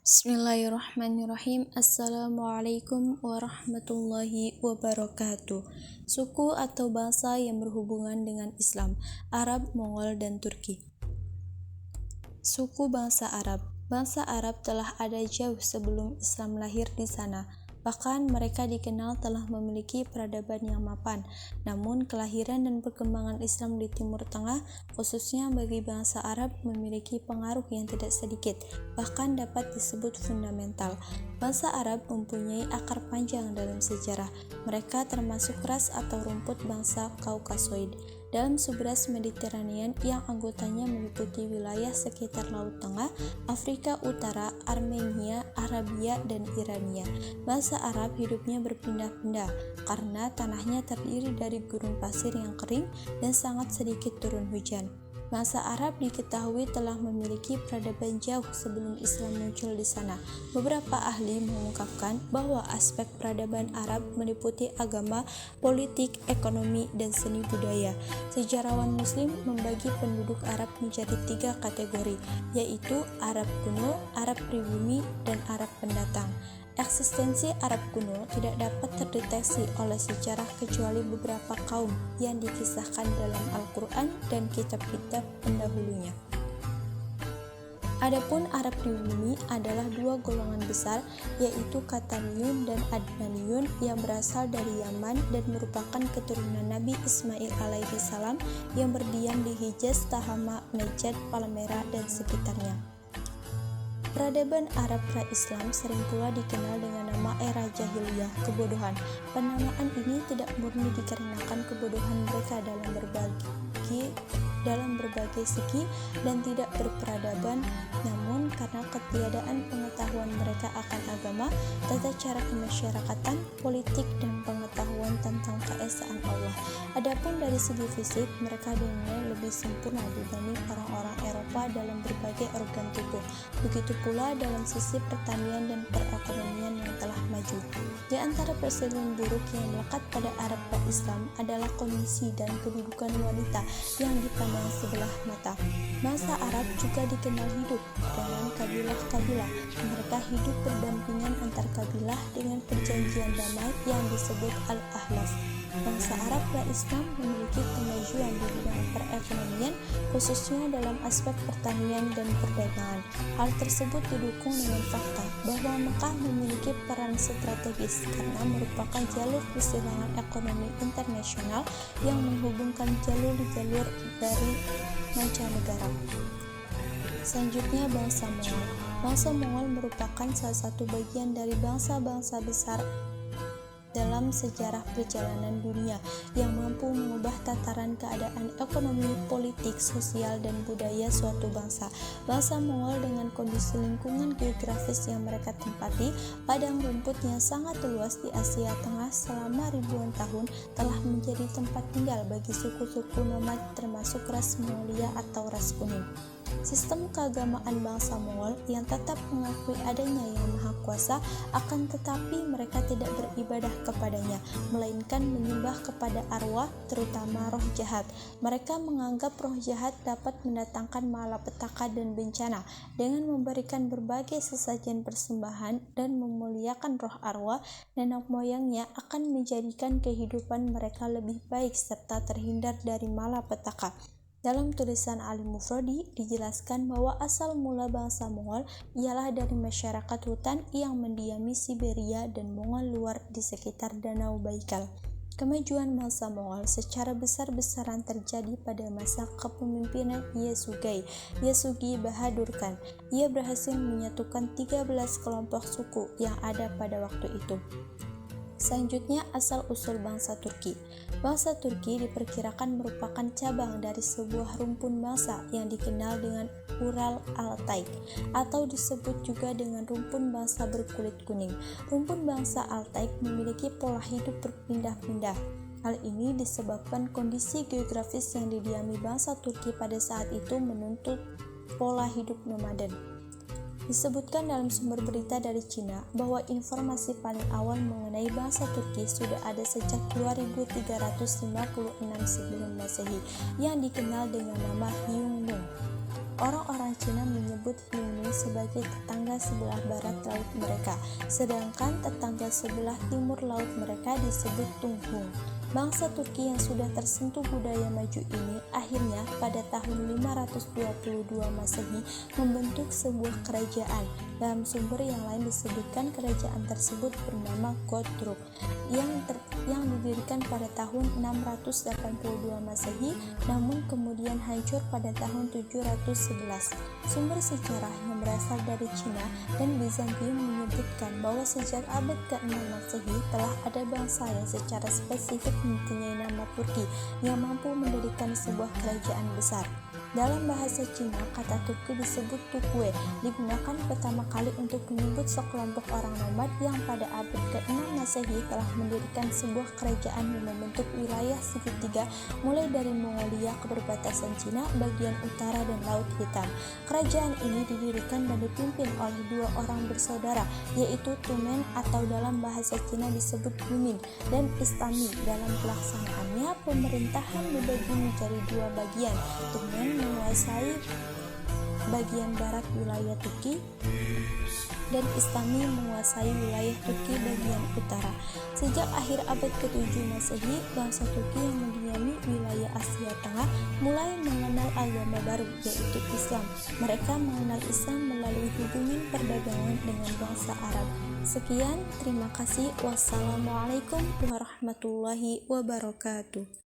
Bismillahirrahmanirrahim. Assalamualaikum warahmatullahi wabarakatuh. Suku atau bangsa yang berhubungan dengan Islam, Arab, Mongol, dan Turki. Suku bangsa Arab. Bangsa Arab telah ada jauh sebelum Islam lahir di sana. Bahkan mereka dikenal telah memiliki peradaban yang mapan. Namun kelahiran dan perkembangan Islam di Timur Tengah, khususnya bagi bangsa Arab, memiliki pengaruh yang tidak sedikit, bahkan dapat disebut fundamental. Bangsa Arab mempunyai akar panjang dalam sejarah. Mereka termasuk ras atau rumput bangsa Kaukasoid dalam subras Mediterranean yang anggotanya meliputi wilayah sekitar Laut Tengah, Afrika Utara, Armenia, Arabia, dan Irania. Bangsa Arab hidupnya berpindah-pindah karena tanahnya terdiri dari gurun pasir yang kering dan sangat sedikit turun hujan. Bangsa Arab diketahui telah memiliki peradaban jauh sebelum Islam muncul di sana. Beberapa ahli mengungkapkan bahwa aspek peradaban Arab meliputi agama, politik, ekonomi, dan seni budaya. Sejarawan Muslim membagi penduduk Arab menjadi 3 kategori, yaitu Arab kuno, Arab pribumi, dan Arab pendatang. Eksistensi Arab kuno tidak dapat terdeteksi oleh sejarah kecuali beberapa kaum yang dikisahkan dalam Al-Quran dan kitab-kitab pendahulunya. Adapun Arab pribumi adalah 2 golongan besar, yaitu Qataniyun dan Adnaniyun yang berasal dari Yaman dan merupakan keturunan Nabi Ismail alaihi salam yang berdiam di Hijaz, Tahama, Najd, Palmyra, dan sekitarnya. Peradaban Arab pra-Islam sering pula dikenal dengan nama era jahiliyah, kebodohan. Penamaan ini tidak murni dikarenakan kebodohan mereka dalam berbagai segi dan tidak berperadaban, namun karena ketiadaan pengetahuan mereka akan agama, tata cara kemasyarakatan, politik, dan pengetahuan tentang keesaan Allah. Adapun dari segi fisik, mereka dinilai lebih sempurna dibanding orang-orang Eropa dalam berbagai organ tubuh. Begitu pula dalam sisi pertanian dan perekonomian yang telah maju. Di antara presiden buruk yang melekat pada Arab pra-Islam adalah kondisi dan kedudukan wanita yang dipandang sebelah mata. Bangsa Arab juga dikenal hidup dengan kabilah-kabilah. Mereka hidup berdampingan antar kabilah dengan perjanjian damai yang disebut Al-Ahlaf. Bangsa Arab pra-Islam memiliki kemajuan di bidang perekonomian, khususnya dalam aspek pertanian dan perdagangan. Hal tersebut didukung dengan fakta bahwa Mekah memiliki peran strategis karena merupakan jalur persilangan ekonomi internasional yang menghubungkan jalur-jalur dari mancanegara. Selanjutnya, bangsa Mongol. Bangsa Mongol merupakan salah satu bagian dari bangsa-bangsa besar dalam sejarah perjalanan dunia yang mampu mengubah tataran keadaan ekonomi, politik, sosial, dan budaya suatu bangsa. Bangsa Mongol dengan kondisi lingkungan geografis yang mereka tempati, padang rumput yang sangat luas di Asia Tengah selama ribuan tahun telah menjadi tempat tinggal bagi suku-suku nomad termasuk ras Mongolia atau ras kuning. Sistem keagamaan bangsa Mongol yang tetap mengakui adanya Yang Maha Kuasa, akan tetapi mereka tidak beribadah kepadanya, melainkan menyembah kepada arwah, terutama roh jahat. Mereka menganggap roh jahat dapat mendatangkan malapetaka dan bencana. Dengan memberikan berbagai sesajen persembahan dan memuliakan roh arwah, nenek moyangnya akan menjadikan kehidupan mereka lebih baik serta terhindar dari malapetaka. Dalam tulisan Ali Mufradi dijelaskan bahwa asal mula bangsa Mongol ialah dari masyarakat hutan yang mendiami Siberia dan Mongol luar di sekitar Danau Baikal. Kemajuan bangsa Mongol secara besar-besaran terjadi pada masa kepemimpinan Yasugi Bahadur Khan. Ia berhasil menyatukan 13 kelompok suku yang ada pada waktu itu. Selanjutnya, asal-usul bangsa Turki. Bangsa Turki diperkirakan merupakan cabang dari sebuah rumpun bangsa yang dikenal dengan Ural Altaik, atau disebut juga dengan rumpun bangsa berkulit kuning. Rumpun bangsa Altaik memiliki pola hidup berpindah-pindah. Hal ini disebabkan kondisi geografis yang didiami bangsa Turki pada saat itu menuntut pola hidup nomaden. Disebutkan dalam sumber berita dari Cina bahwa informasi paling awal mengenai bangsa Turki sudah ada sejak 2356 sebelum Masehi yang dikenal dengan nama Hyung Nung. Orang-orang Cina menyebut menyebut Hindu sebagai tetangga sebelah barat laut mereka, sedangkan tetangga sebelah timur laut mereka disebut Tunghung. Bangsa Turki yang sudah tersentuh budaya maju ini akhirnya pada tahun 522 Masehi membentuk sebuah kerajaan. Dalam sumber yang lain disebutkan kerajaan tersebut bernama Godruk yang didirikan pada tahun 682 Masehi namun kemudian hancur pada tahun 711. Sumber sejarah yang berasal dari Cina dan Bizantium menyebutkan bahwa sejak abad ke-6 Masehi telah ada bangsa yang secara spesifik mempunyai nama Turki yang mampu mendirikan sebuah kerajaan besar. Dalam bahasa Cina, kata Turki disebut Tukwe, digunakan pertama kali untuk menyebut sekelompok orang nomad yang pada abad ke-6 Masehi telah mendirikan sebuah kerajaan yang membentuk wilayah segitiga mulai dari Mongolia ke perbatasan Cina bagian utara dan Laut Hitam. Kerajaan ini didirikan dan dipimpin oleh dua orang bersaudara, yaitu Tumen atau dalam bahasa Cina disebut Yumin dan Istami. Dalam pelaksanaannya, pemerintahan dibagi menjadi dua bagian. Tumen menguasai bagian barat wilayah Turki dan Istami menguasai wilayah Turki bagian utara. Sejak akhir abad ke-7 Masehi, bangsa Turki yang mendiami wilayah Asia Tengah mulai mengenal agama baru, yaitu Islam. Mereka mengenal Islam melalui hubungan perdagangan dengan bangsa Arab. Sekian, terima kasih. Wassalamualaikum warahmatullahi wabarakatuh.